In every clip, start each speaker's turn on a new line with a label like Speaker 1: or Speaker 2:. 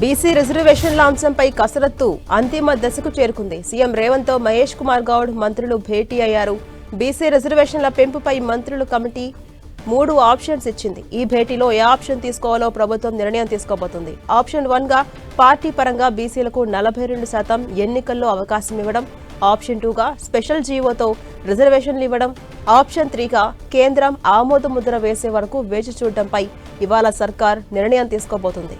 Speaker 1: BC రిజర్వేషన్ల అంశంపై కసరత్తు అంతిమ దశకు చేరుకుంది. సీఎం రేవంత్ తో మహేష్ కుమార్ గౌడ్ మంత్రులు భేటీ అయ్యారు. బీసీ రిజర్వేషన్ల పెంపుపై మంత్రుల కమిటీ 3 ఆప్షన్స్ ఇచ్చింది. ఈ భేటీలో ఏ ఆప్షన్ తీసుకోవాలో ప్రభుత్వం నిర్ణయం తీసుకోబోతుంది. ఆప్షన్ 1 గా పార్టీ పరంగా బీసీలకు 42% ఎన్నికల్లో అవకాశం ఇవ్వడం, ఆప్షన్ 2 గా స్పెషల్ జీవోతో రిజర్వేషన్లు ఇవ్వడం, ఆప్షన్ 3 గా కేంద్రం ఆమోద ముద్ర వేసే వరకు వేచి చూడటంపై ఇవాళ సర్కార్ నిర్ణయం తీసుకోబోతుంది.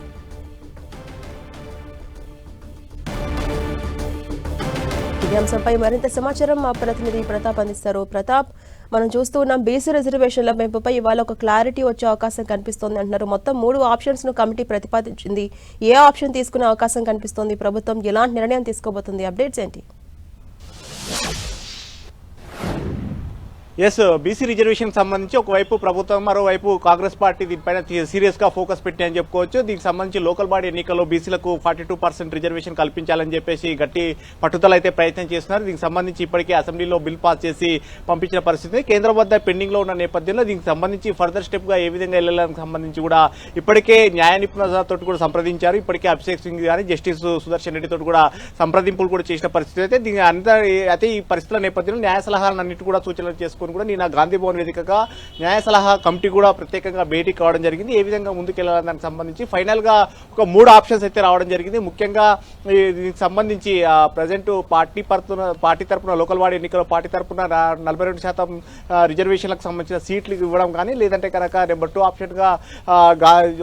Speaker 1: ఈ అంశంపై మరింత సమాచారం మా ప్రతినిధి ప్రతాప్ అందిస్తారు. ప్రతాప్, మనం చూస్తూ ఉన్నాం బీసీ రిజర్వేషన్ల పెంపుపై ఇవాళ ఒక క్లారిటీ వచ్చే అవకాశం కనిపిస్తోంది అంటున్నారు. మొత్తం 3 ఆప్షన్స్ ను కమిటీ ప్రతిపాదించింది. ఏ ఆప్షన్ తీసుకునే అవకాశం కనిపిస్తోంది? ప్రభుత్వం ఎలాంటి నిర్ణయం తీసుకోబోతుంది? అప్డేట్స్ ఏంటి?
Speaker 2: ఎస్, బీసీ రిజర్వేషన్ సంబంధించి ఒకవైపు ప్రభుత్వం, మరోవైపు కాంగ్రెస్ పార్టీ దీనిపైన సీరియస్ గా ఫోకస్ పెట్టి అని చెప్పుకోవచ్చు. దీనికి సంబంధించి లోకల్ బాడీ ఎన్నికల్లో బీసీలకు 42% రిజర్వేషన్ కల్పించాలని చెప్పేసి గట్టి పట్టుదల అయితే ప్రయత్నం చేస్తున్నారు. దీనికి సంబంధించి ఇప్పటికే అసెంబ్లీలో బిల్ పాస్ చేసి పంపించిన పరిస్థితి కేంద్రం వద్ద పెండింగ్ లో ఉన్న నేపథ్యంలో దీనికి సంబంధించి ఫర్దర్ స్టెప్ గా ఏ విధంగా వెళ్లాలని సంబంధించి కూడా ఇప్పటికే న్యాయ నిపుణులతో కూడా సంప్రదించారు. ఇప్పటికే అభిషేక్ సింగ్ గాని జస్టిస్ సుదర్శన్ రెడ్డి తోటి కూడా సంప్రదింపులు కూడా చేసిన పరిస్థితి అయితే దీని అయితే ఈ పరిస్థితుల నేపథ్యంలో న్యాయ సలహాలన్నింటి కూడా సూచనలు చేసుకుని కూడా నిన్న గాంధీ భవన్ వేదికగా న్యాయ సలహా కమిటీ కూడా ప్రత్యేకంగా భేటీ కావడం జరిగింది. ఏ విధంగా ముందుకెళ్లాలని దానికి సంబంధించి ఫైనల్ గా ఒక 3 ఆప్షన్స్ అయితే రావడం జరిగింది. ముఖ్యంగా దీనికి సంబంధించి ప్రజెంట్ పార్టీ తరపున లోకల్ బాడీ ఎన్నికల్లో పార్టీ తరపున 42% రిజర్వేషన్లకు సంబంధించిన సీట్లు ఇవ్వడం కానీ, లేదంటే కనుక నెంబర్ 2 ఆప్షన్ గా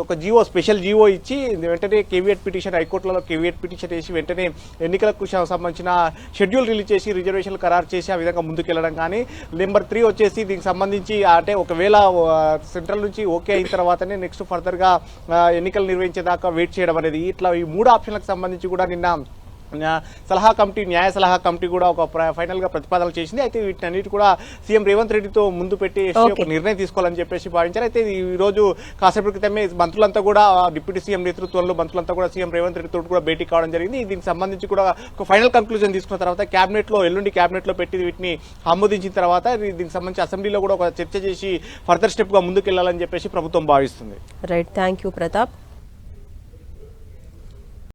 Speaker 2: ఒక జీవో, స్పెషల్ జీవో ఇచ్చి వెంటనే కేవీఎట్ పిటిషన్, హైకోర్టులలో కేవీఎట్ పిటిషన్ వేసి వెంటనే ఎన్నికలకు సంబంధించిన షెడ్యూల్ రిలీజ్ చేసి రిజర్వేషన్లు ఖరారు చేసి ఆ విధంగా ముందుకెళ్లడం కానీ, నెంబర్ 3 వచ్చేసి దీనికి సంబంధించి అంటే ఒకవేళ సెంట్రల్ నుంచి ఓకే అయిన తర్వాతనే నెక్స్ట్ ఫర్దర్ గా ఎన్నికలు నిర్వహించేదాకా వెయిట్ చేయడం అనేది, ఇట్లా ఈ 3 ఆప్షన్లకు సంబంధించి కూడా నిన్న సలహా కమిటీ, న్యాయ సలహా కమిటీ కూడా ఒక ఫైనల్ గా ప్రతిపాదనలు చేసింది. అయితే వీటన్నిటి కూడా సీఎం రేవంత్ రెడ్డితో ముందు పెట్టి ఒక నిర్ణయం తీసుకోవాలని చెప్పేసి భావించారు. అయితే ఈ రోజు కాసేపటి క్రితమే మంత్రులంతా కూడా డిప్యూటీ సీఎం నేతృత్వంలో మంత్రులంతా కూడా సీఎం రేవంత్ రెడ్డితో కూడా భేటీ కావడం జరిగింది. దీనికి సంబంధించి కూడా ఒక ఫైనల్ కన్క్లూజన్ తీసుకున్న తర్వాత ఎల్లుండి క్యాబినెట్ లో పెట్టి వీటిని ఆమోదించిన తర్వాత దీనికి సంబంధించి అసెంబ్లీలో కూడా ఒక చర్చ చేసి ఫర్దర్ స్టెప్ గా ముందుకెళ్లాలని చెప్పేసి ప్రభుత్వం భావిస్తుంది.
Speaker 1: Right, thank you Pratap.